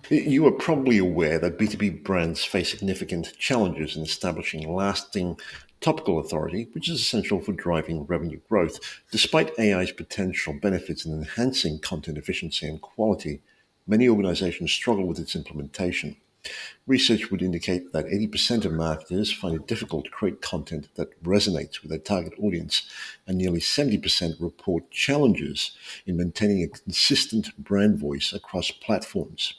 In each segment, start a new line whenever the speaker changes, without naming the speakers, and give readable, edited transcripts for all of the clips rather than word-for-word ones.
You are probably aware that B2B brands face significant challenges in establishing lasting topical authority, which is essential for driving revenue growth. Despite AI's potential benefits in enhancing content efficiency and quality, many organizations struggle with its implementation. Research would indicate that 80% of marketers find it difficult to create content that resonates with their target audience, and nearly 70% report challenges in maintaining a consistent brand voice across platforms.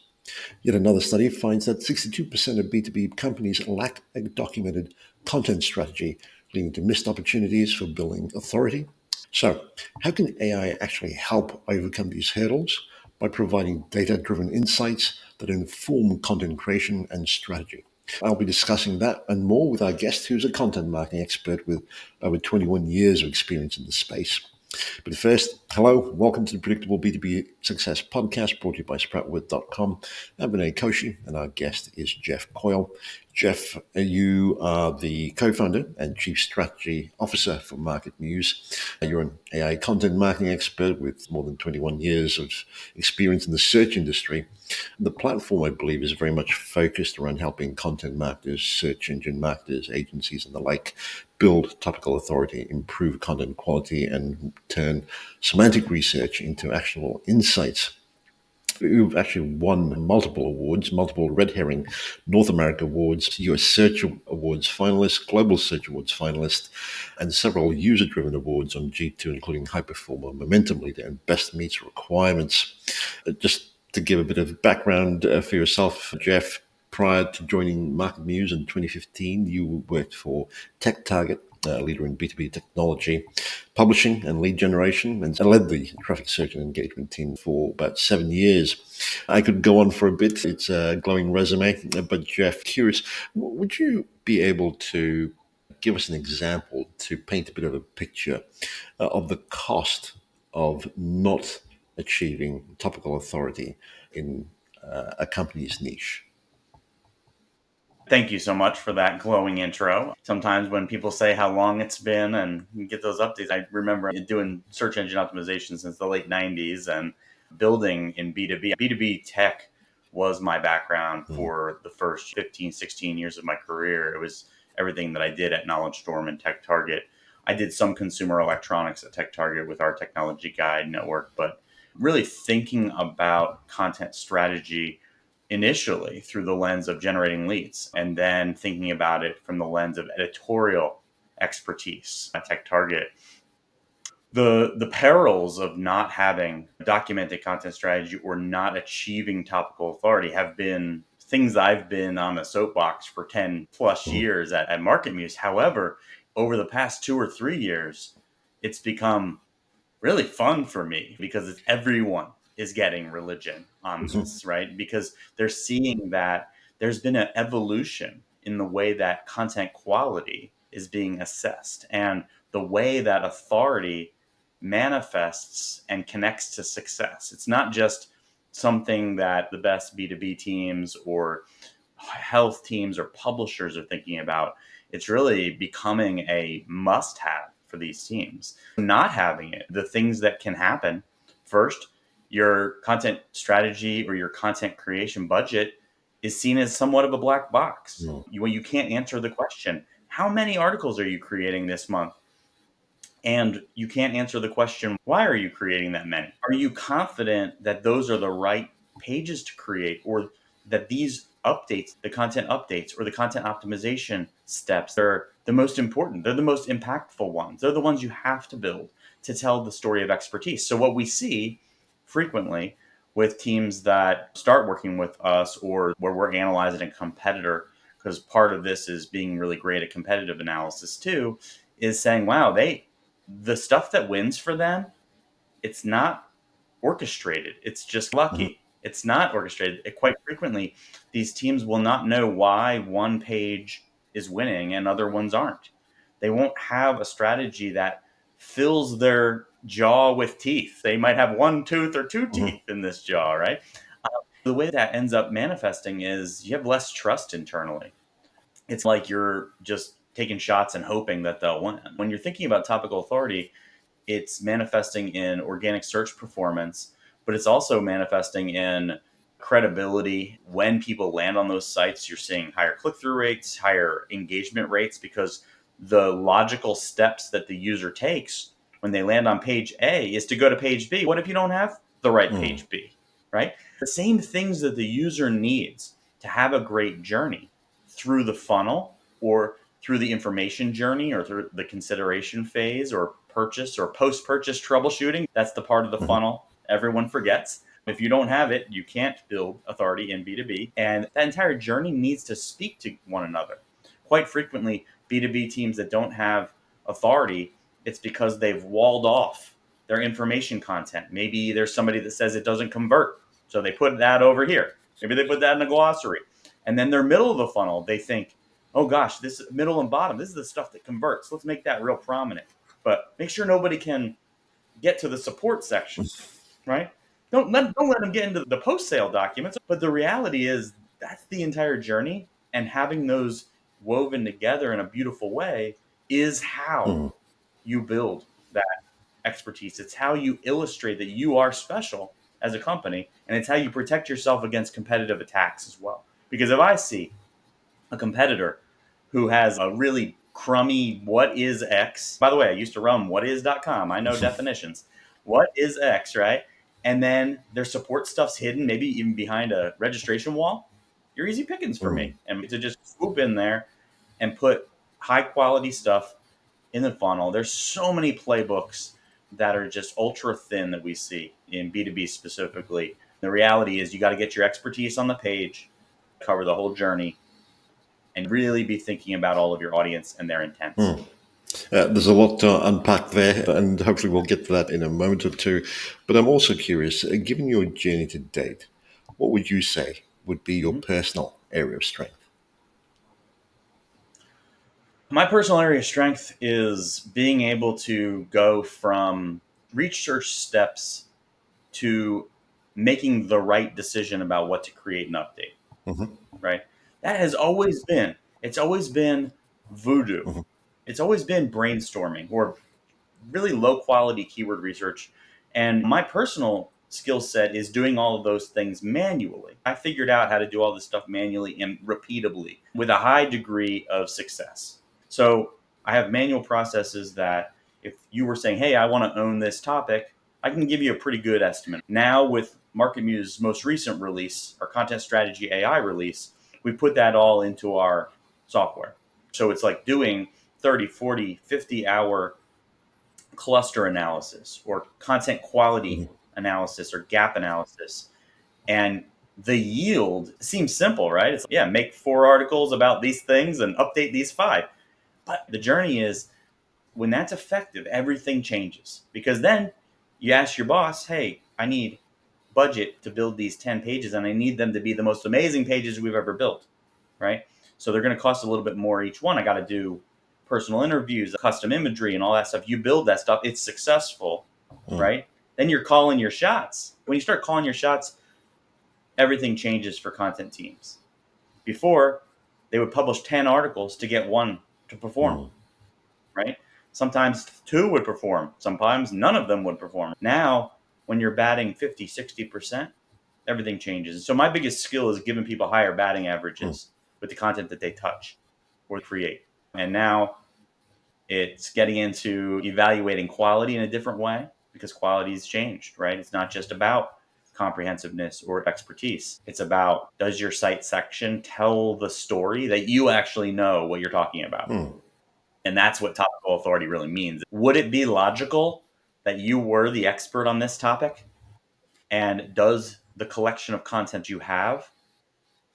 Yet another study finds that 62% of B2B companies lack a documented content strategy, leading to missed opportunities for building authority. So, how can AI actually help overcome these hurdles? By providing data driven insights that inform content creation and strategy. I'll be discussing that and more with our guest, who's a content marketing expert with over 21 years of experience in the space. But first, hello, welcome to the Predictable B2B Success podcast brought to you by Sproutwood.com. I'm Vinay Koshi, and our guest is Jeff Coyle. Jeff, you are the co-founder and chief strategy officer for MarketMuse. You're an AI content marketing expert with more than 21 years of experience in the search industry. The platform, I believe, is very much focused around helping content marketers, search engine marketers, agencies, and the like build topical authority, improve content quality, and turn semantic research into actionable insights. You've actually won multiple awards, multiple Red Herring North America Awards, US Search Awards finalist, Global Search Awards finalist, and several user-driven awards on G2, including High Performer, Momentum Leader, and Best Meets Requirements. Just to give a bit of background for yourself, Jeff, prior to joining MarketMuse in 2015, you worked for TechTarget, a leader in B2B technology, publishing and lead generation, and led the traffic search and engagement team for about 7 years. I could go on for a bit. It's a glowing resume, but Jeff, curious, would you be able to give us an example to paint a bit of a picture of the cost of not achieving topical authority in a company's niche?
Thank you so much for that glowing intro. Sometimes when people say how long it's been and you get those updates, I remember doing search engine optimization since the late 90s and building in B2B. B2B tech was my background for the first 15, 16 years of my career. It was everything that I did at Knowledge Storm and Tech Target. I did some consumer electronics at Tech Target with our technology guide network, but really thinking about content strategy initially through the lens of generating leads and then thinking about it from the lens of editorial expertise at Tech Target. The perils of not having documented content strategy or not achieving topical authority have been things I've been on a soapbox for 10 plus years at MarketMuse. However, over the past 2 or 3 years, it's become really fun for me because it's everyone is getting religion on this, right? Because they're seeing that there's been an evolution in the way that content quality is being assessed and the way that authority manifests and connects to success. It's not just something that the best B2B teams or health teams or publishers are thinking about. It's really becoming a must have for these teams. Not having it, the things that can happen first, your content strategy or your content creation budget is seen as somewhat of a black box. You can't answer the question, how many articles are you creating this month? And you can't answer the question, why are you creating that many? Are you confident that those are the right pages to create, or that these updates, the content updates or the content optimization steps are the most important? They're the most impactful ones. They're the ones you have to build to tell the story of expertise. So what we see frequently with teams that start working with us or where we're analyzing a competitor, because part of this is being really great at competitive analysis too, is saying, wow, the stuff that wins for them, it's not orchestrated. It's just lucky. It's not orchestrated. Quite frequently, these teams will not know why one page is winning and other ones aren't. They won't have a strategy that fills their jaw with teeth. They might have one tooth or two teeth in this jaw, right? The way that ends up manifesting is you have less trust internally. It's like you're just taking shots and hoping that they'll win. When you're thinking about topical authority, it's manifesting in organic search performance, but it's also manifesting in credibility. When people land on those sites, you're seeing higher click-through rates, higher engagement rates, because the logical steps that the user takes when they land on page A is to go to page B. What if you don't have the right page B, right? The same things that the user needs to have a great journey through the funnel, or through the information journey, or through the consideration phase, or purchase or post-purchase troubleshooting. That's the part of the funnel everyone forgets. If you don't have it, you can't build authority in B2B. And that entire journey needs to speak to one another. Quite frequently, B2B teams that don't have authority, it's because they've walled off their information content. Maybe there's somebody that says it doesn't convert, so they put that over here. Maybe they put that in a glossary. And then their middle of the funnel, they think, oh gosh, this middle and bottom, this is the stuff that converts. Let's make that real prominent. But make sure nobody can get to the support section, right? Don't let them get into the post-sale documents. But the reality is that's the entire journey. And having those woven together in a beautiful way is how you build that expertise. It's how you illustrate that you are special as a company. And it's how you protect yourself against competitive attacks as well. Because if I see a competitor who has a really crummy what is X. By the way, I used to run whatis.com. I know definitions. What is X, right? And then their support stuff's hidden, maybe even behind a registration wall. You're easy pickings for me. And to just swoop in there and put high quality stuff in the funnel. There's so many playbooks that are just ultra thin that we see in B2B specifically. The reality is you got to get your expertise on the page, cover the whole journey, and really be thinking about all of your audience and their intents.
There's a lot to unpack there, and hopefully we'll get to that in a moment or two. But I'm also curious, given your journey to date, what would you say would be your personal area of strength?
My personal area of strength is being able to go from research steps to making the right decision about what to create and update, right? That has always been, it's always been voodoo. It's always been brainstorming or really low quality keyword research. And my personal skill set is doing all of those things manually. I figured out how to do all this stuff manually and repeatably with a high degree of success. So I have manual processes that if you were saying, hey, I want to own this topic, I can give you a pretty good estimate. Now with MarketMuse's most recent release, our content strategy AI release, we put that all into our software. So it's like doing 30, 40, 50 hour cluster analysis or content quality analysis or gap analysis. And the yield seems simple, right? It's yeah, make 4 articles about these things and update these 5. But the journey is when that's effective, everything changes, because then you ask your boss, hey, I need budget to build these 10 pages and I need them to be the most amazing pages we've ever built, right? So they're going to cost a little bit more each one. I got to do personal interviews, custom imagery, and all that stuff. You build that stuff, it's successful, right? Then you're calling your shots. When you start calling your shots, everything changes for content teams. Before, they would publish 10 articles to get one to perform, right? Sometimes 2 would perform. Sometimes none of them would perform. Now, when you're batting 50, 60%, everything changes. So my biggest skill is giving people higher batting averages with the content that they touch or create. And now it's getting into evaluating quality in a different way, because quality's changed, right? It's not just about comprehensiveness or expertise. It's about, does your site section tell the story that you actually know what you're talking about? And that's what topical authority really means. Would it be logical that you were the expert on this topic? And does the collection of content you have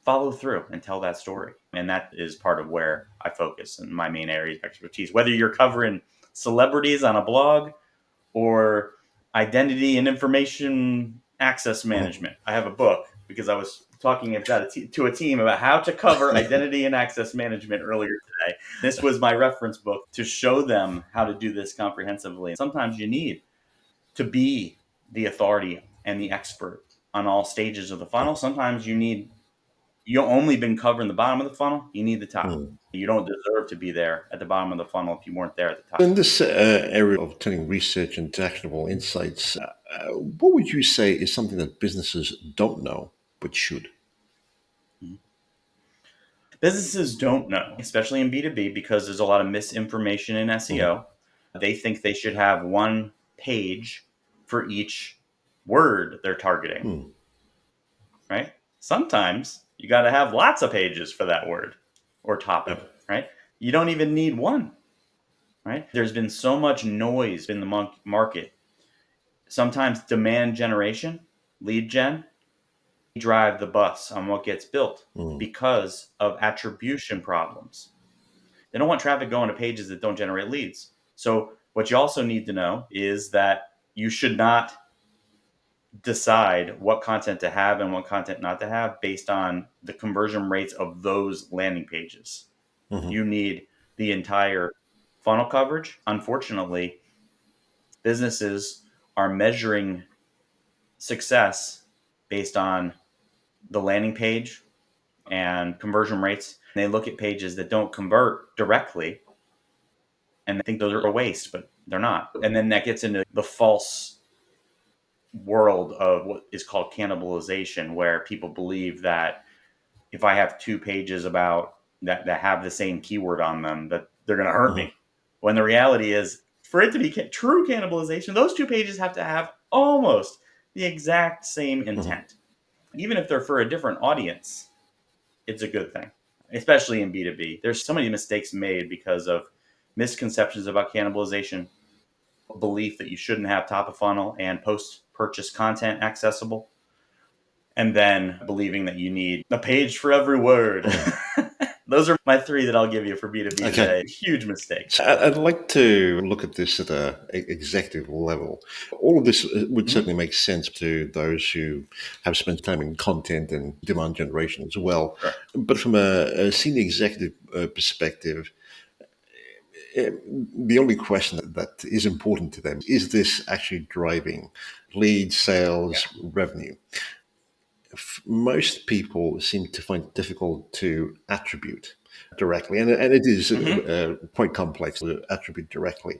follow through and tell that story? And that is part of where I focus in my main area of expertise. Whether you're covering celebrities on a blog or identity and information access management. I have a book because I was talking about to a team about how to cover identity and access management earlier today. This was my reference book to show them how to do this comprehensively. Sometimes you need to be the authority and the expert on all stages of the funnel. Sometimes you only been covering the bottom of the funnel. You need the top. You don't deserve to be there at the bottom of the funnel if you weren't there at the top.
In this area of turning research into actionable insights, what would you say is something that businesses don't know but should?
Businesses don't know, especially in B2B, because there's a lot of misinformation in SEO. They think they should have one page for each word they're targeting, right? Sometimes you got to have lots of pages for that word or topic, right? You don't even need one, right? There's been so much noise in the market. Sometimes demand generation, lead gen, drive the bus on what gets built because of attribution problems. They don't want traffic going to pages that don't generate leads. So what you also need to know is that you should not decide what content to have and what content not to have based on the conversion rates of those landing pages. You need the entire funnel coverage. Unfortunately, businesses are measuring success based on the landing page and conversion rates. They look at pages that don't convert directly and they think those are a waste, but they're not. And then that gets into the false world of what is called cannibalization, where people believe that if I have two pages about that have the same keyword on them, that they're going to hurt me. When the reality is, for it to be true cannibalization, those two pages have to have almost the exact same intent. Even if they're for a different audience, it's a good thing, especially in B2B. There's so many mistakes made because of misconceptions about cannibalization, belief that you shouldn't have top of funnel and post purchase content accessible, and then believing that you need a page for every word. Those are my three that I'll give you for B2B today. Huge mistakes.
So I'd like to look at this at an executive level. All of this would certainly make sense to those who have spent time in content and demand generation as well.
Sure.
But from a senior executive perspective, the only question that is important to them is this actually driving lead, sales, revenue? Most people seem to find it difficult to attribute directly, and it is quite complex to attribute directly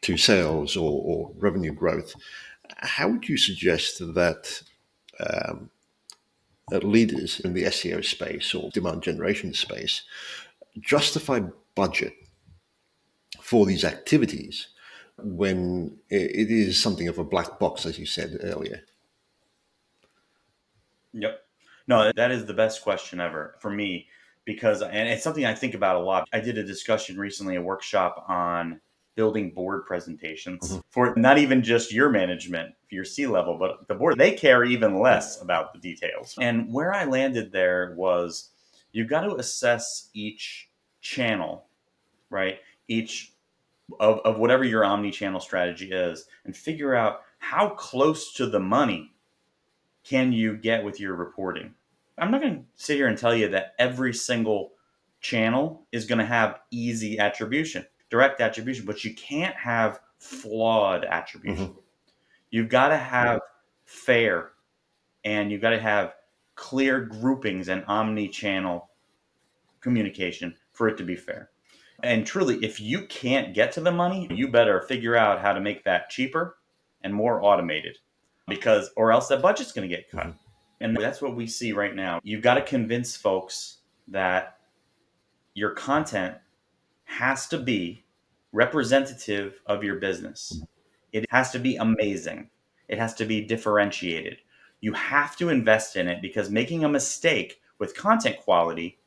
to sales or revenue growth. How would you suggest that leaders in the SEO space or demand generation space justify budget for these activities when it is something of a black box, as you said earlier?
Yep. No, that is the best question ever for me, because, and it's something I think about a lot. I did a discussion recently, a workshop on building board presentations for not even just your management, your C-level, but the board. They care even less about the details. And where I landed there was you've got to assess each channel, right? Each of whatever your omni-channel strategy is, and figure out how close to the money can you get with your reporting. I'm not going to sit here and tell you that every single channel is going to have easy attribution, direct attribution, but you can't have flawed attribution. You've got to have fair, and you've got to have clear groupings and omni-channel communication for it to be fair. And truly, if you can't get to the money, you better figure out how to make that cheaper and more automated, because, or else that budget's going to get cut. And that's what we see right now. You've got to convince folks that your content has to be representative of your business. It has to be amazing. It has to be differentiated. You have to invest in it, because making a mistake with content quality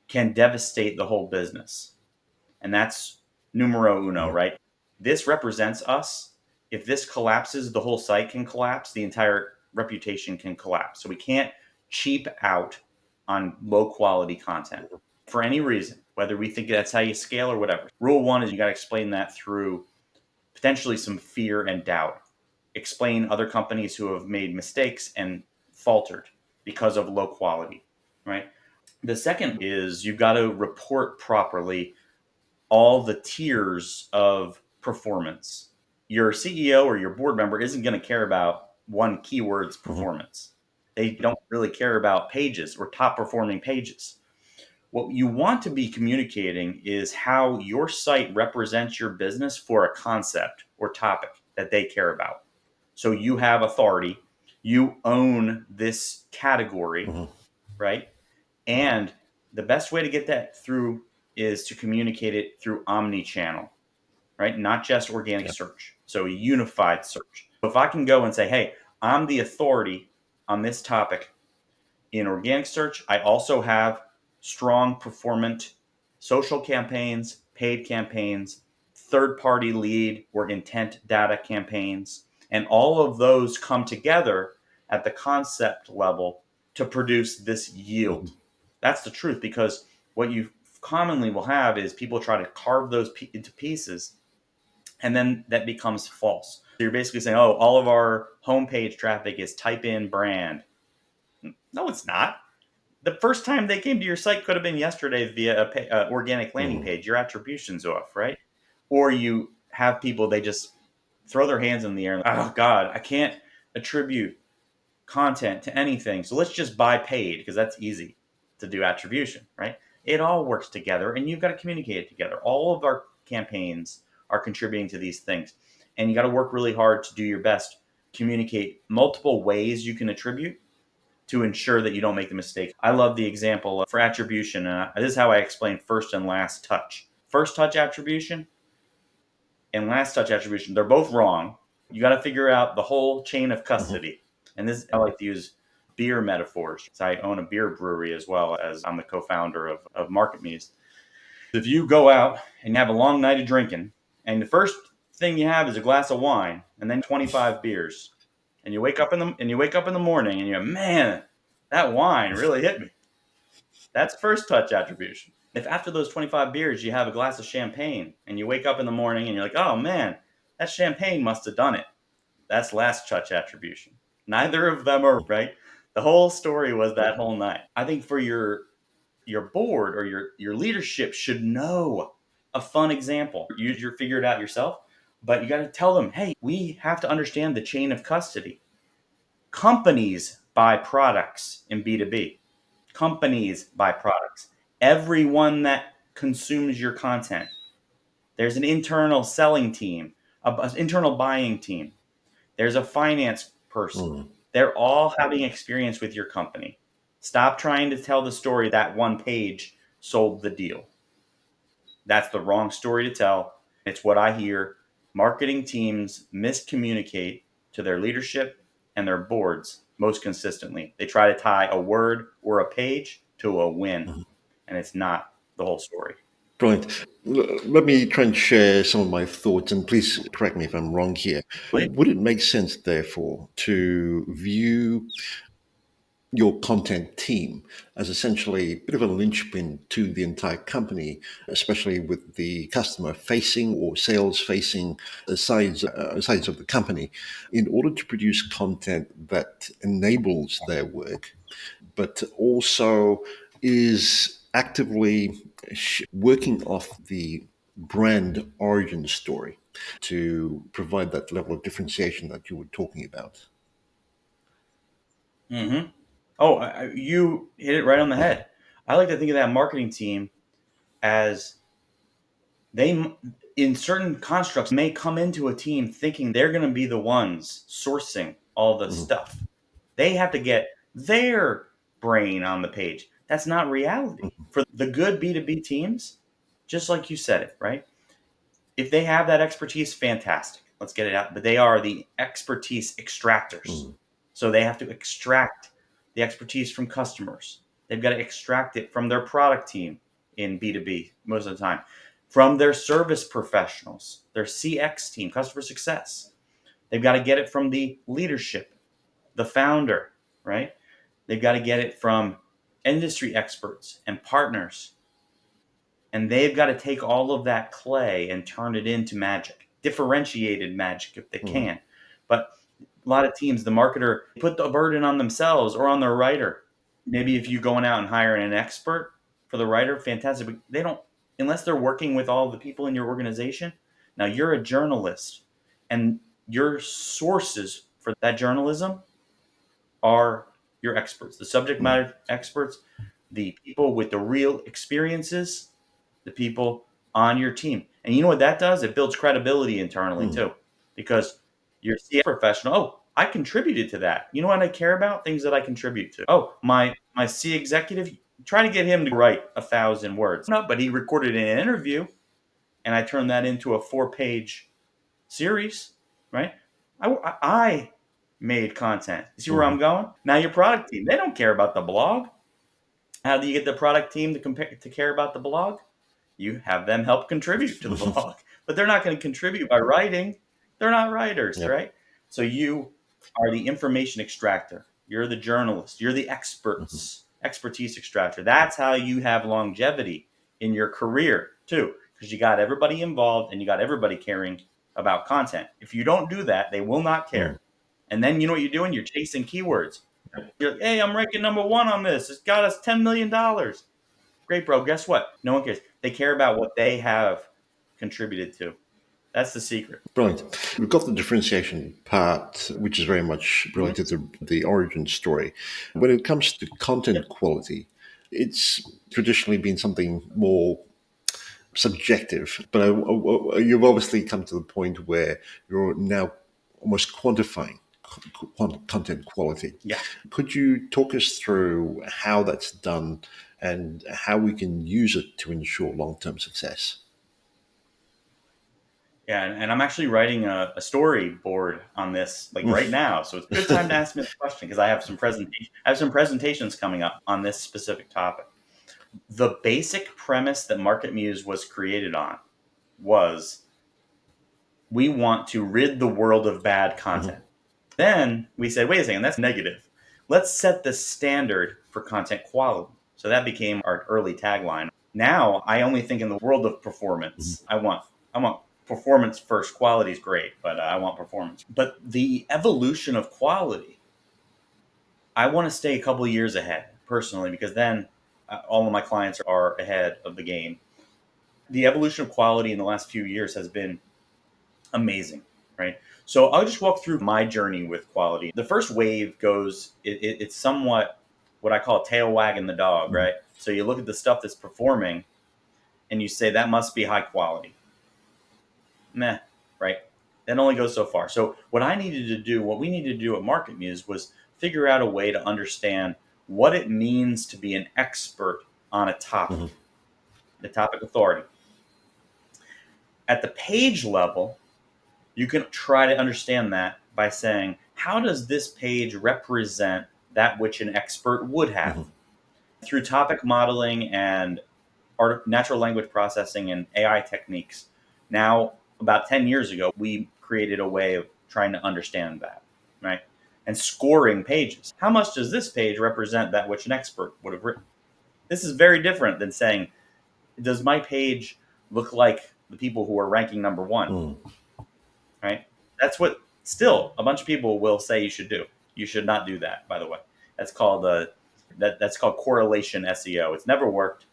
can devastate the whole business. And that's numero uno, right? This represents us. If this collapses, the whole site can collapse. The entire reputation can collapse. So we can't cheap out on low quality content for any reason, whether we think that's how you scale or whatever. Rule one is you got to explain that through potentially some fear and doubt. Explain other companies who have made mistakes and faltered because of low quality, right? The second is you've got to report properly all the tiers of performance. Your CEO or your board member isn't going to care about one keyword's performance. They don't really care about pages or top performing pages. What you want to be communicating is how your site represents your business for a concept or topic that they care about. So you have authority You own this category,
Mhm.
right? And the best way to get that through is to communicate it through omni-channel, right? Not just organic
Yeah.
search. So a unified search. If I can go and say, hey, I'm the authority on this topic in organic search, I also have strong performant social campaigns, paid campaigns, third party lead or intent data campaigns. And all of those come together at the concept level to produce this yield.
Mhm.
That's the truth, because what you commonly will have is people try to carve those into pieces, and then that becomes false. So you're basically saying, oh, all of our homepage traffic is type in brand. No, it's not. The first time they came to your site could have been yesterday via a organic landing
Mhm.
page. Your attribution's off, right? Or you have people, they just throw their hands in the air and, oh God, I can't attribute content to anything. So let's just buy paid because that's easy to do attribution, right? It all works together and you've got to communicate it together. All of our campaigns are contributing to these things. And you got to work really hard to do your best, communicate multiple ways you can attribute to ensure that you don't make the mistake. I love the example for attribution. This is how I explain first and last touch. First touch attribution and last touch attribution, they're both wrong. You got to figure out the whole chain of
Mhm.
custody. And this, I like to use beer metaphors. So I own a beer brewery as well, as I'm the co-founder of MarketMuse. If you go out and have a long night of drinking, and the first thing you have is a glass of wine, and then 25 beers, and you wake up in the morning, and you're, man, that wine really hit me. That's first touch attribution. If after those 25 beers you have a glass of champagne, and you wake up in the morning and you're like, oh man, that champagne must have done it. That's last touch attribution. Neither of them are right. The whole story was that whole night. I think for your board or your leadership should know a fun example. You figure it out yourself, but you got to tell them, hey, we have to understand the chain of custody. Companies buy products in B2B. Companies buy products. Everyone that consumes your content, there's an internal selling team, an internal buying team. There's a finance person.
Mhm.
They're all having experience with your company. Stop trying to tell the story that one page sold the deal. That's the wrong story to tell. It's what I hear marketing teams miscommunicate to their leadership and their boards most consistently. They try to tie a word or a page to a win,
Mhm.
and it's not the whole story.
Brilliant. Let me try and share some of my thoughts, and please correct me if I'm wrong here. Would it make sense, therefore, to view your content team as essentially a bit of a linchpin to the entire company, especially with the customer facing or sales facing sides of the company, in order to produce content that enables their work, but also is actively working off the brand origin story to provide that level of differentiation that you were talking about?
Mm-hmm. Oh, you hit it right on the
Mhm.
head. I like to think of that marketing team as they, in certain constructs, may come into a team thinking they're going to be the ones sourcing all the
Mhm.
stuff. They have to get their brain on the page. That's not reality. For the good B2B teams, just like you said it, right? If they have that expertise, fantastic. Let's get it out. But they are the expertise extractors.
Mhm.
So they have to extract the expertise from customers. They've got to extract it from their product team in B2B most of the time, from their service professionals, their CX team, customer success. They've got to get it from the leadership, the founder, right? They've got to get it from industry experts and partners, and they've got to take all of that clay and turn it into magic, differentiated magic if they
Mhm.
can. But a lot of teams, the marketer put the burden on themselves or on their writer. Maybe if you're going out and hiring an expert for the writer, fantastic. But they don't, unless they're working with all the people in your organization. Now you're a journalist, and your sources for that journalism are your experts, the subject
Mhm.
matter experts, the people with the real experiences, the people on your team. And you know what that does? It builds credibility internally
Mhm.
too, because you're a professional. Oh, I contributed to that. You know what I care about? Things that I contribute to. Oh, my C executive, try to get him to write 1,000 words. No, but he recorded an interview, and I turned that into a 4-page series, right? I made content. You see where
Hmm.
I'm going? Now your product team, they don't care about the blog. How do you get the product team to care about the blog? You have them help contribute to the blog, but they're not going to contribute by writing. They're not writers,
Yep.
right? So you are the information extractor. You're the journalist. You're the
Hmm.
expertise extractor. That's how you have longevity in your career too, because you got everybody involved and you got everybody caring about content. If you don't do that, they will not
Mm.
care. And then you know what you're doing? You're chasing keywords. You're like, hey, I'm ranking #1 on this. It's got us $10 million. Great, bro. Guess what? No one cares. They care about what they have contributed to. That's the secret.
Brilliant. We've got the differentiation part, which is very much
Hmm.
related to the origin story. When it comes to content
Yep.
quality, it's traditionally been something more subjective, but you've obviously come to the point where you're now almost quantifying content quality.
Yeah.
Could you talk us through how that's done and how we can use it to ensure long term success?
Yeah. And I'm actually writing a storyboard on this like right now. So it's a good time to ask me the question because I have some presentations coming up on this specific topic. The basic premise that MarketMuse was created on was we want to rid the world of bad
Mhm.
content. Then we said, wait a second, that's negative. Let's set the standard for content quality. So that became our early tagline. Now I only think in the world of
Mhm.
performance. I want performance first. Quality is great, but I want performance. But the evolution of quality, I want to stay a couple of years ahead personally because then all of my clients are ahead of the game. The evolution of quality in the last few years has been amazing, right? So I'll just walk through my journey with quality. The first wave goes, it's somewhat what I call tail wagging the dog,
Mhm.
right? So you look at the stuff that's performing and you say that must be high quality. Meh, right? That only goes so far. So what we needed to do at MarketMuse was figure out a way to understand what it means to be an expert on a topic,
Mhm.
the topic authority. At the page level, you can try to understand that by saying, how does this page represent that which an expert would have?
Mhm.
Through topic modeling and natural language processing and AI techniques, now about 10 years ago, we created a way of trying to understand that, right? And scoring pages. How much does this page represent that which an expert would have written? This is very different than saying, does my page look like the people who are ranking #1?
Mm.
Right? That's what still a bunch of people will say you should do. You should not do that, by the way. That's called that's called correlation SEO. It's never worked.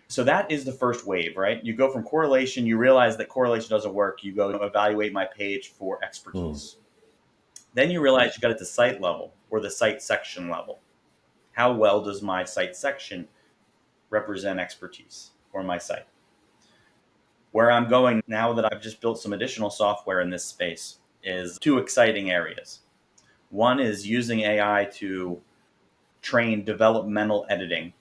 So that is the first wave, right? You go from correlation, you realize that correlation doesn't work. You go to evaluate my page for
Mm.
expertise. Then you realize you got it to site level or the site section level. How well does my site section represent expertise for my site? Where I'm going now that I've just built some additional software in this space is two exciting areas. One is using AI to train developmental editing.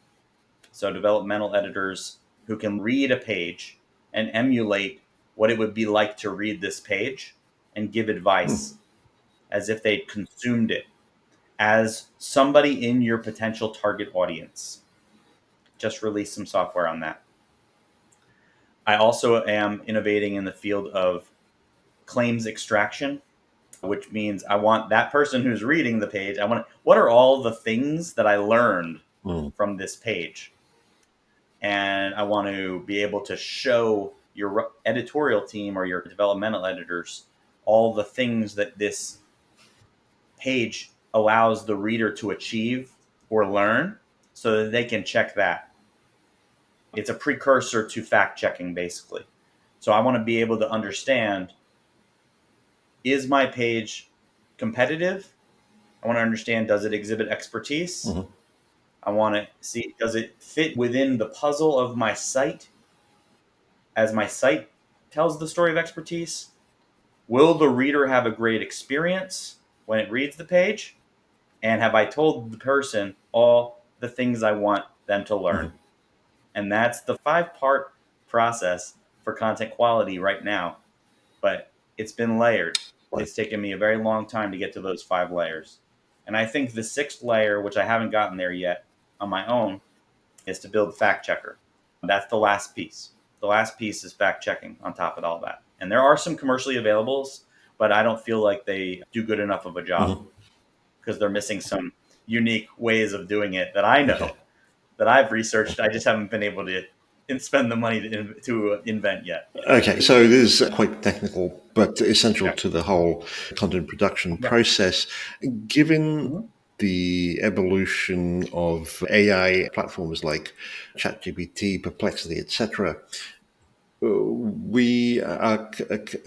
So, developmental editors who can read a page and emulate what it would be like to read this page and give
Mm.
advice as if they'd consumed it as somebody in your potential target audience. Just released some software on that. I also am innovating in the field of claims extraction, which means I want that person who's reading the page. What are all the things that I learned
Mm.
from this page? And I want to be able to show your editorial team or your developmental editors all the things that this page allows the reader to achieve or learn so that they can check that. It's a precursor to fact checking, basically. So I want to be able to understand, is my page competitive? I want to understand, does it exhibit expertise?
Mhm.
I want to see, does it fit within the puzzle of my site as my site tells the story of expertise? Will the reader have a great experience when it reads the page? And have I told the person all the things I want them to learn?
Mhm.
And that's the 5-part process for content quality right now. But it's been layered.
Right.
It's taken me a very long time to get to those 5 layers. And I think the 6th layer, which I haven't gotten there yet on my own, is to build fact checker. That's the last piece. The last piece is fact checking on top of all that. And there are some commercially availables, but I don't feel like they do good enough of a job
Mhm.
because they're missing some unique ways of doing it that I
Okay.
know that I've researched. I just haven't been able to spend the money to invent yet.
Okay, so it is quite technical, but essential
Yeah.
to the whole content production
Yeah.
process. Given
Mhm.
the evolution of AI platforms like ChatGPT, Perplexity, etc., we are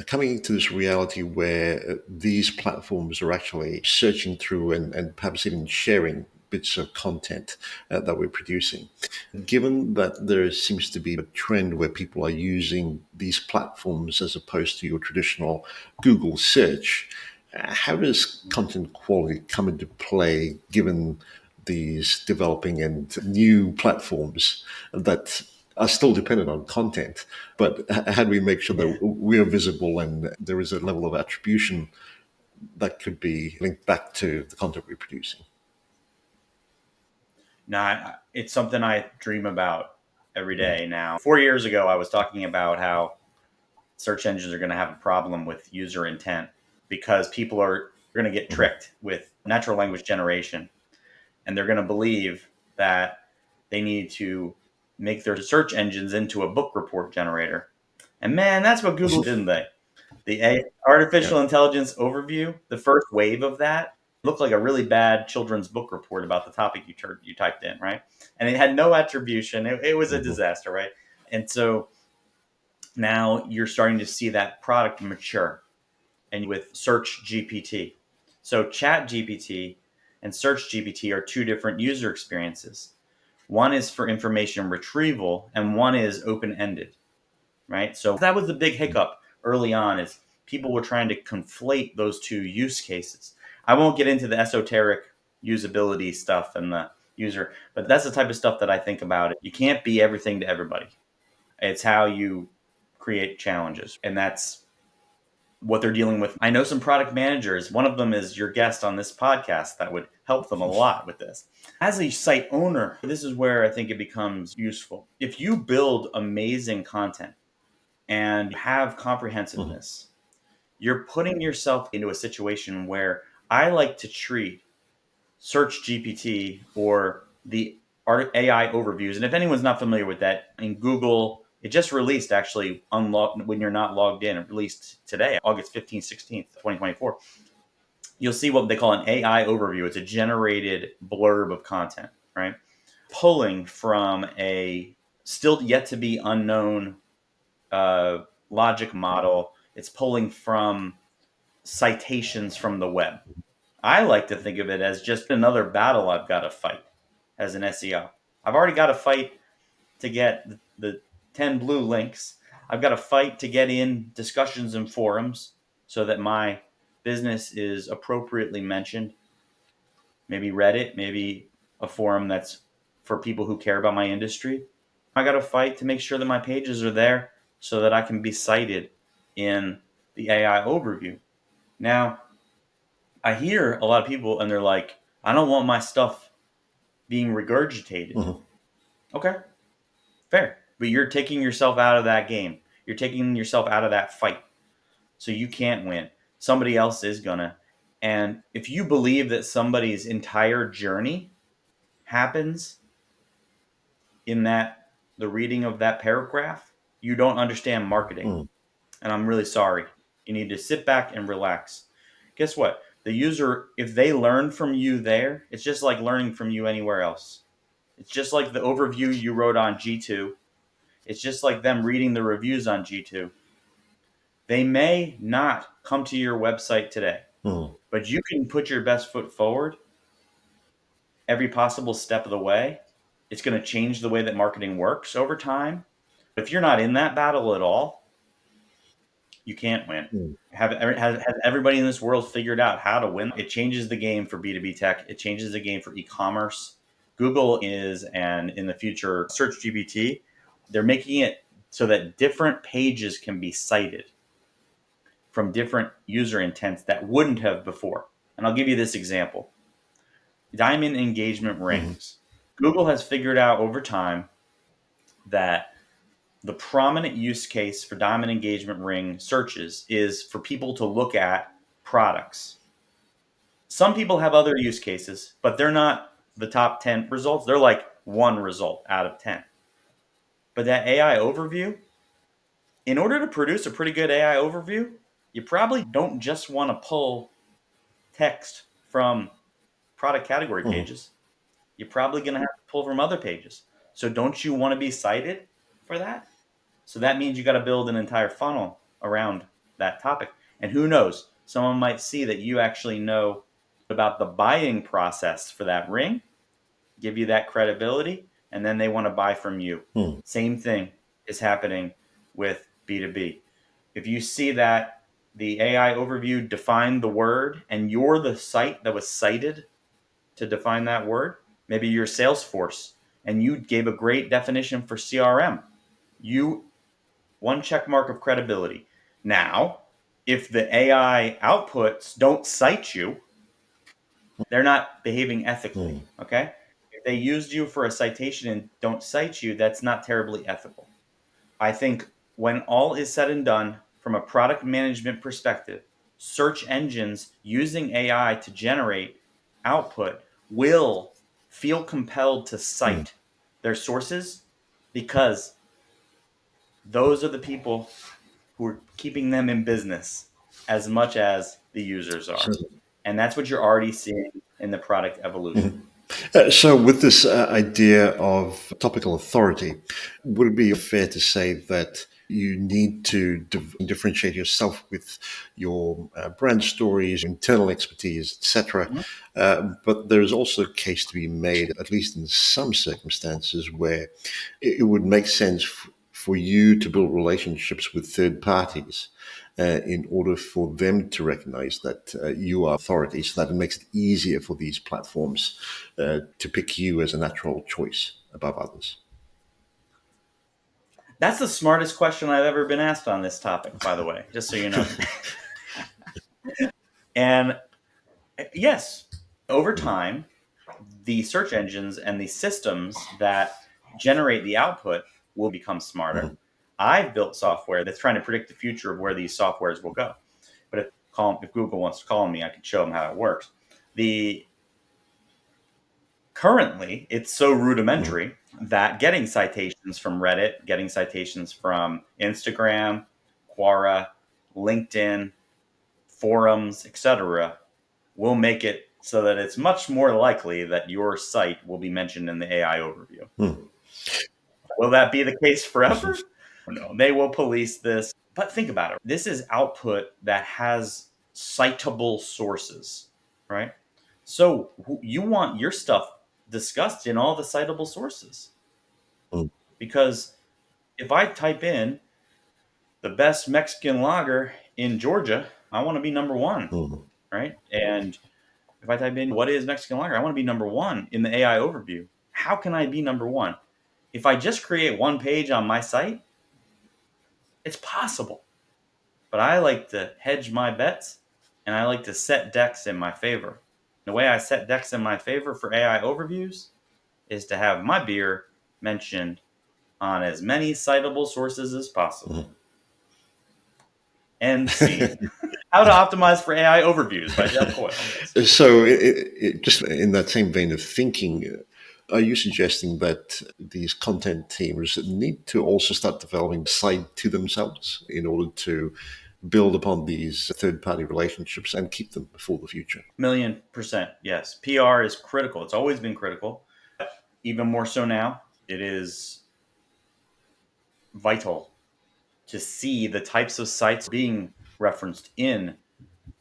coming to this reality where these platforms are actually searching through and perhaps even sharing bits of content that we're producing. Given that there seems to be a trend where people are using these platforms as opposed to your traditional Google search, how does content quality come into play given these developing and new platforms that are still dependent on content, but how do we make sure that
Yeah.
we're visible and there is a level of attribution that could be linked back to the content we're producing?
No, it's something I dream about every day now. 4 years ago, I was talking about how search engines are going to have a problem with user intent because people are going to get
Mhm.
tricked with natural language generation, and they're going to believe that they need to make their search engines into a book report generator. And man, that's what Google did, didn't they? The
Yeah.
artificial intelligence overview, the first wave of that, looked like a really bad children's book report about the topic you typed in, right? And it had no attribution. It was a
Mhm.
disaster, right? And so now you're starting to see that product mature and with search GPT. So chat GPT and search GPT are two different user experiences. One is for information retrieval and one is open ended, right? So that was the big hiccup early on is people were trying to conflate those two use cases. I won't get into the esoteric usability stuff and the user, but that's the type of stuff that I think about. You can't be everything to everybody. It's how you create challenges. And that's what they're dealing with. I know some product managers. One of them is your guest on this podcast that would help them a lot with this. As a site owner, this is where I think it becomes useful. If you build amazing content and have
Mhm.
comprehensiveness, you're putting yourself into a situation where I like to treat Search GPT or the AI overviews. And if anyone's not familiar with that, in Google, it just released actually when you're not logged in. It released today, August 15th, 16th, 2024. You'll see what they call an AI overview. It's a generated blurb of content, right? Pulling from a still yet to be unknown uh, logic model. It's pulling from citations from the web. I like to think of it as just another battle I've got to fight as an SEO. I've already got to fight to get the 10 blue links. I've got to fight to get in discussions and forums so that my business is appropriately mentioned. Maybe Reddit, maybe a forum that's for people who care about my industry. I got to fight to make sure that my pages are there so that I can be cited in the AI overview. Now, I hear a lot of people and they're like, I don't want my stuff being regurgitated.
Mhm.
Okay, fair. But you're taking yourself out of that game. You're taking yourself out of that fight. So you can't win. Somebody else is gonna. And if you believe that somebody's entire journey happens in that the reading of that paragraph, you don't understand marketing.
Mhm.
And I'm really sorry. You need to sit back and relax. Guess what? The user, if they learn from you there, it's just like learning from you anywhere else. It's just like the overview you wrote on G2. It's just like them reading the reviews on G2. They may not come to your website today,
Mhm.
but you can put your best foot forward every possible step of the way. It's going to change the way that marketing works over time. If you're not in that battle at all, You can't win.
Mm.
Has everybody in this world figured out how to win? It changes the game for B2B tech. It changes the game for e-commerce. Google is, and in the future, Search GPT, they're making it so that different pages can be cited from different user intents that wouldn't have before. And I'll give you this example. Diamond engagement
Mhm.
rings. Google has figured out over time that the prominent use case for diamond engagement ring searches is for people to look at products. Some people have other use cases, but they're not the top 10 results. They're like one result out of 10. But that AI overview, in order to produce a pretty good AI overview, you probably don't just want to pull text from product category
Mhm.
pages. You're probably going to have to pull from other pages. So don't you want to be cited for that? So that means you got to build an entire funnel around that topic. And who knows, someone might see that you actually know about the buying process for that ring, give you that credibility, and then they want to buy from you.
Mhm.
Same thing is happening with B2B. If you see that the AI overview defined the word and you're the site that was cited to define that word, maybe you're Salesforce and you gave a great definition for CRM. You one check mark of credibility. Now, if the AI outputs don't cite you, they're not behaving ethically.
Mhm.
Okay. If they used you for a citation and don't cite you, that's not terribly ethical. I think when all is said and done, from a product management perspective, search engines using AI to generate output will feel compelled to
Mhm.
cite their sources because those are the people who are keeping them in business as much as the users are.
So,
And that's what you're already seeing in the product evolution.
mhm. So with this idea of topical authority, would it be fair to say that you need to differentiate yourself with your brand stories, internal expertise, etc.?
Mhm.
But there's also a case to be made, at least in some circumstances, where it would make sense for you to build relationships with third parties in order for them to recognize that you are authority, so that it makes it easier for these platforms to pick you as a natural choice above others.
That's the smartest question I've ever been asked on this topic, by the way, just so you know. And yes, over
Mhm.
time, the search engines and the systems that generate the output will become smarter.
Mhm.
I've built software that's trying to predict the future of where these softwares will go. But if Google wants to call me, I can show them how it works. The Currently, it's so
Mhm.
rudimentary that getting citations from Reddit, getting citations from Instagram, Quora, LinkedIn, forums, etc., will make it so that it's much more likely that your site will be mentioned in the AI overview.
Mhm.
Will that be the case forever? No, they will police this. But think about it. This is output that has citable sources, right? So you want your stuff discussed in all the citable sources.
Mhm.
Because if I type in the best Mexican lager in Georgia, I want to be number one,
Mhm.
right? And if I type in what is Mexican lager, I want to be number one in the AI overview. How can I be number one? If I just create one page on my site, it's possible. But I like to hedge my bets and I like to set decks in my favor. The way I set decks in my favor for AI overviews is to have my beer mentioned on as many citable sources as possible. End scene. How to Optimize for AI Overviews by Jeff Coyle. Yes.
So, just in that same vein of thinking, are you suggesting that these content teams need to also start developing site to themselves in order to build upon these third party relationships and keep them for the future?
Million percent. Yes. PR is critical. It's always been critical. Even more so now. It is vital to see the types of sites being referenced in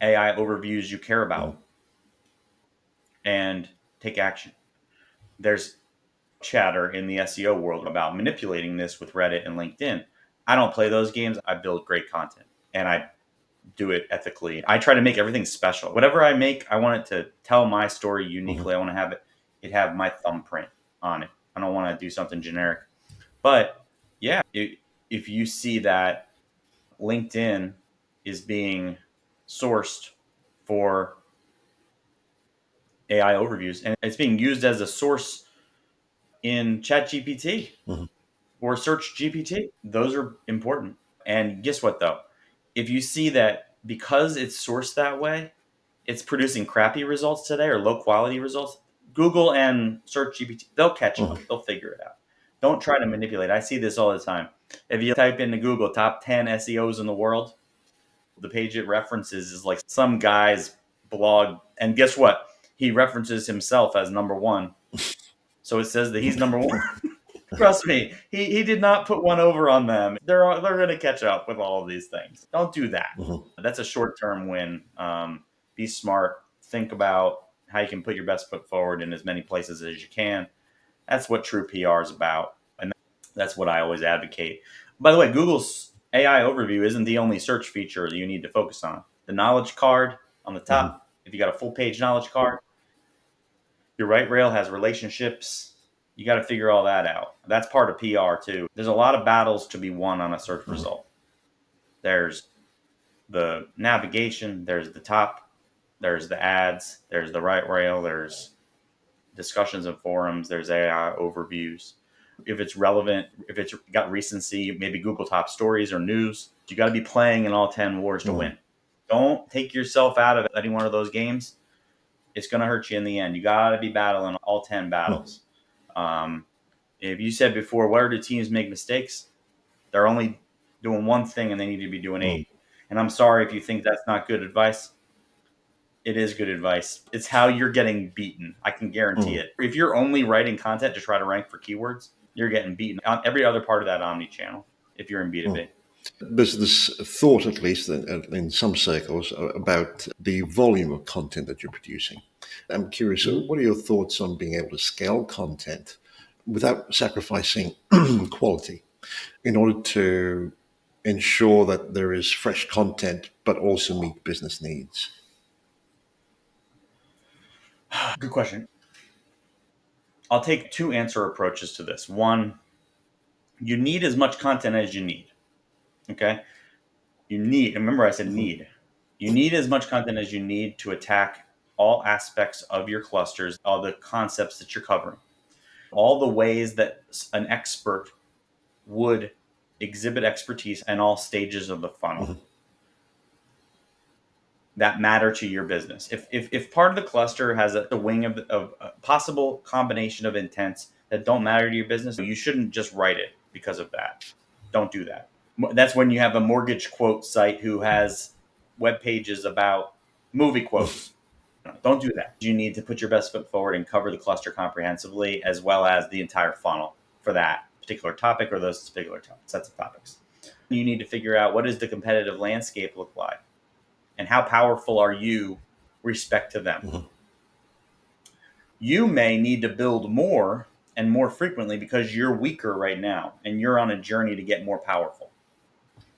AI overviews you care
Mhm.
about and take action. There's chatter in the SEO world about manipulating this with Reddit and LinkedIn. I don't play those games. I build great content. and I do it ethically. I try to make everything special. Whatever I make, I want it to tell my story uniquely. I want to have it have my thumbprint on it. I don't want to do something generic. But yeah, if you see that LinkedIn is being sourced for AI overviews and it's being used as a source in ChatGPT or Search GPT, those are important. And guess what, though? If you see that because it's sourced that way, it's producing crappy results today or low quality results, Google and Search GPT, they'll catch up. They'll figure it out. Don't try to manipulate. I see this all the time. If you type into Google top 10 SEOs in the world, the page it references is like some guy's blog. And guess what? He references himself as number one. So it says that he's number one. Trust me, he did not put one over on them. They're going to catch up with all of these things. Don't do that. That's a short term win. Be smart. Think about how you can put your best foot forward in as many places as you can. That's what true PR is about, and that's what I always advocate. By the way, Google's AI overview isn't the only search feature that you need to focus on. The knowledge card on the top, if you got a full page knowledge card, your right rail has relationships. You got to figure all that out. That's part of PR too. There's a lot of battles to be won on a search result. There's the navigation, there's the top, there's the ads, there's the right rail, there's discussions and forums, there's AI overviews. If it's relevant, if it's got recency, maybe Google top stories or news, you got to be playing in all 10 wars to win. Don't take yourself out of any one of those games. It's going to hurt you in the end. You got to be battling all 10 battles. If you said before, where do teams make mistakes? They're only doing one thing and they need to be doing 8. And I'm sorry if you think that's not good advice. It is good advice. It's how you're getting beaten. I can guarantee it. If you're only writing content to try to rank for keywords, you're getting beaten on every other part of that omni-channel if you're in B2B.
There's this thought, at least in some circles, about the volume of content that you're producing. I'm curious, what are your thoughts on being able to scale content without sacrificing quality in order to ensure that there is fresh content but also meet business needs?
Good question. I'll take 2 answer approaches to this. One, you need as much content as you need. Okay? Remember I said need. You need as much content as you need to attack all aspects of your clusters, all the concepts that you're covering, all the ways that an expert would exhibit expertise in all stages of the funnel that matter to your business. If part of the cluster has a wing of a possible combination of intents that don't matter to your business, you shouldn't just write it because of that. Don't do that. That's when you have a mortgage quote site who has web pages about movie quotes. Don't do that. You need to put your best foot forward and cover the cluster comprehensively, as well as the entire funnel for that particular topic or those particular sets of topics. You need to figure out, what does the competitive landscape look like, and how powerful are you respect to them. You may need to build more and more frequently because you're weaker right now and you're on a journey to get more powerful.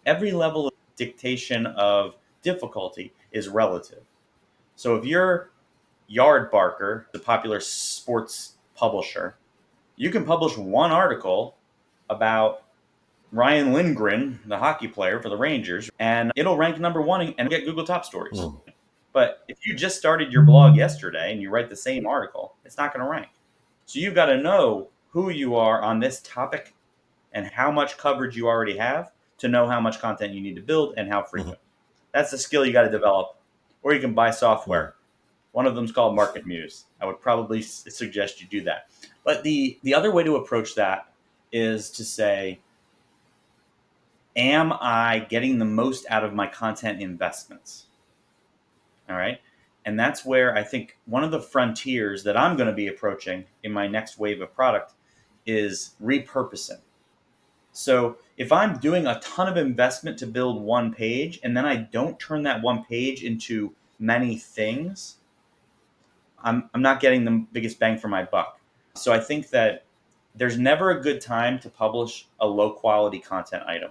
Every level of dictation of difficulty is relative. So if you're Yardbarker, the popular sports publisher, you can publish one article about Ryan Lindgren, the hockey player for the Rangers, and it'll rank number 1 and get Google top stories. But if you just started your blog yesterday and you write the same article, it's not going to rank. So you've got to know who you are on this topic and how much coverage you already have to know how much content you need to build and how frequent. That's the skill you got to develop. Or you can buy software. One of them is called MarketMuse. I would probably suggest you do that. But the other way to approach that is to say, am I getting the most out of my content investments? All right. And that's where I think one of the frontiers that I'm going to be approaching in my next wave of product is repurposing. So if I'm doing a ton of investment to build one page and then I don't turn that one page into many things, I'm not getting the biggest bang for my buck. So I think that there's never a good time to publish a low quality content item.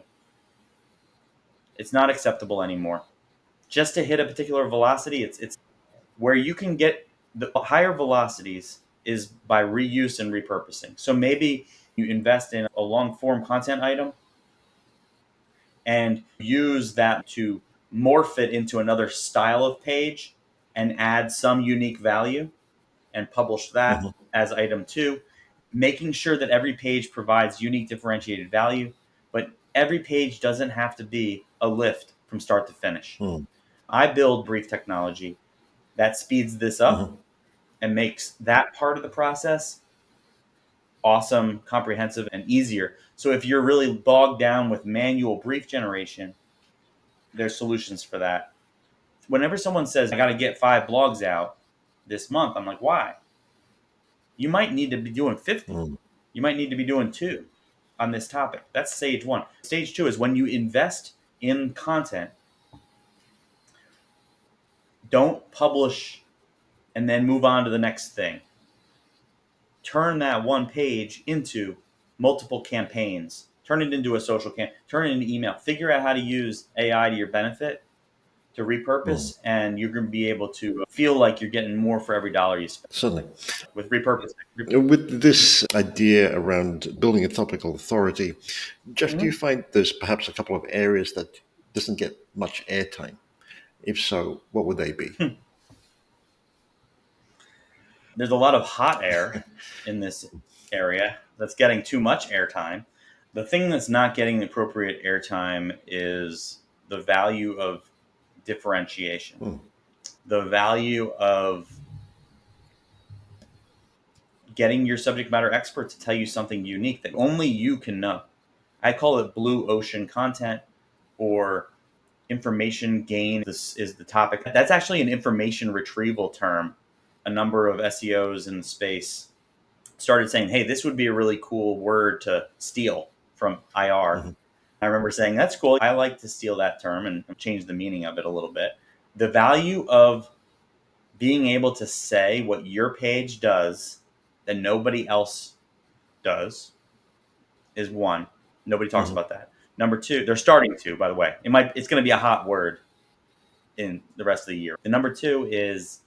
It's not acceptable anymore. Just to hit a particular velocity, it's where you can get the higher velocities is by reuse and repurposing. So maybe you invest in a long form content item and use that to morph it into another style of page and add some unique value and publish that
Mhm.
as item two, making sure that every page provides unique differentiated value, but every page doesn't have to be a lift from start to finish.
Mhm.
I build brief technology that speeds this up
Mhm.
and makes that part of the process awesome, comprehensive, and easier. So if you're really bogged down with manual brief generation, there's solutions for that. Whenever someone says, I got to get 5 blogs out this month, I'm like, why? You might need to be doing 50.
Mhm.
You might need to be doing 2 on this topic. That's stage one. Stage two is when you invest in content, don't publish and then move on to the next thing. Turn that one page into multiple campaigns. Turn it into a social turn it into email. Figure out how to use AI to your benefit to
Mhm.
repurpose, and you're going to be able to feel like you're getting more for every dollar you spend
Certainly.
with repurposing.
With this idea around building a topical authority, Jeff, do you
Mhm.
find there's perhaps a couple of areas that doesn't get much airtime? If so, what would they be?
There's a lot of hot air in this area that's getting too much airtime. The thing that's not getting the appropriate airtime is the value of differentiation,
Hmm.
the value of getting your subject matter expert to tell you something unique that only you can know. I call it blue ocean content or information gain. This is the topic. That's actually an information retrieval term. A number of SEOs in the space started saying, hey, this would be a really cool word to steal from IR.
Mhm.
I remember saying, that's cool. I like to steal that term and change the meaning of it a little bit. The value of being able to say what your page does that nobody else does is one. Nobody talks
Mhm.
about that. Number two, they're starting to, by the way. It's going to be a hot word in the rest of the year. The number two is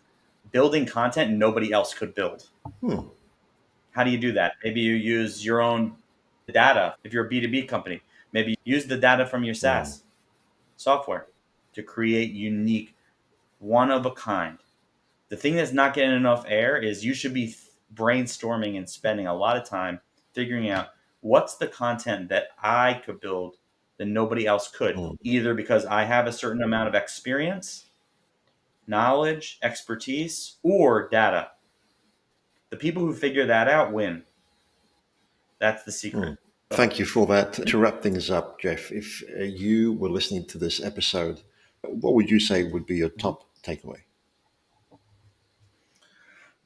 building content nobody else could build.
Hmm.
How do you do that? Maybe you use your own data. If you're a B2B company, maybe use the data from your
Hmm.
SaaS software to create unique, one of a kind. The thing that's not getting enough air is you should be brainstorming and spending a lot of time figuring out what's the content that I could build that nobody else could,
Hmm.
either because I have a certain amount of experience, knowledge, expertise, or data. The people who figure that out win. That's the
Hmm.
secret.
Thank you for that. To wrap things up, Jeff, if you were listening to this episode, what would you say would be your
Mhm.
top takeaway?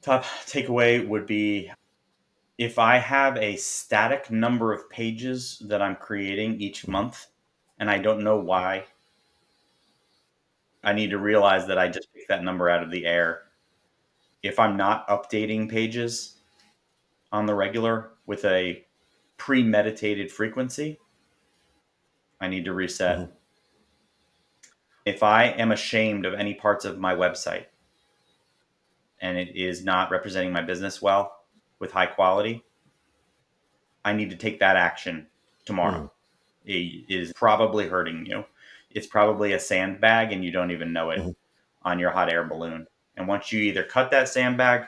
Top takeaway would be if I have a static number of pages that I'm creating each
Mhm.
month and I don't know why, I need to realize that I just picked that number out of the air. If I'm not updating pages on the regular with a premeditated frequency, I need to
Mhm.
reset. If I am ashamed of any parts of my website and it is not representing my business well with high quality, I need to take that action tomorrow.
Hmm.
It is probably hurting you. It's probably a sandbag and you don't even know it
Mhm.
on your hot air balloon. And once you either cut that sandbag,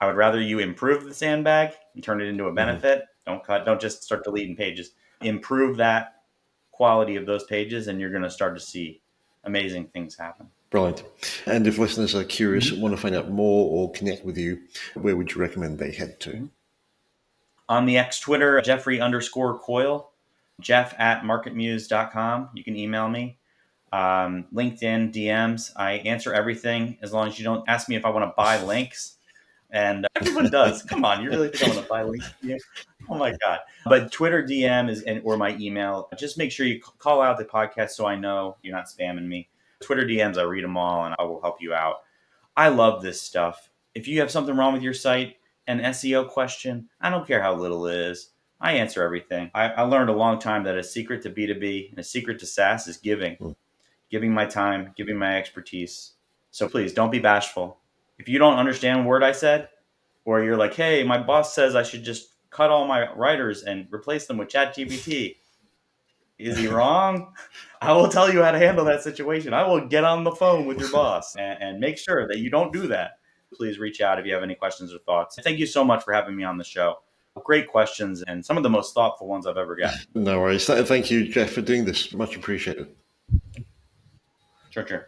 I would rather you improve the sandbag and turn it into a
Mhm.
benefit. Don't just start deleting pages. Improve that quality of those pages, and you're going to start to see amazing things happen.
Brilliant. And if listeners are curious,
Mhm.
want to find out more or connect with you, where would you recommend they head to?
Mhm. On the X Twitter, Jeffrey_Coyle, Jeff at MarketMuse.com. You can email me. LinkedIn DMs. I answer everything as long as you don't ask me if I want to buy links. And everyone does. Come on, you really think I want to buy links from you? Oh my god! But Twitter DM is or my email. Just make sure you call out the podcast so I know you're not spamming me. Twitter DMs, I read them all and I will help you out. I love this stuff. If you have something wrong with your site, an SEO question, I don't care how little it is. I answer everything. I learned a long time that a secret to B2B and a secret to SaaS is giving my time, giving my expertise. So please don't be bashful. If you don't understand a word I said, or you're like, hey, my boss says I should just cut all my writers and replace them with ChatGPT. Is he wrong? I will tell you how to handle that situation. I will get on the phone with your boss and make sure that you don't do that. Please reach out if you have any questions or thoughts. Thank you so much for having me on the show. Great questions and some of the most thoughtful ones I've ever gotten.
No worries. Thank you, Jeff, for doing this. Much appreciated.
Sure, sure.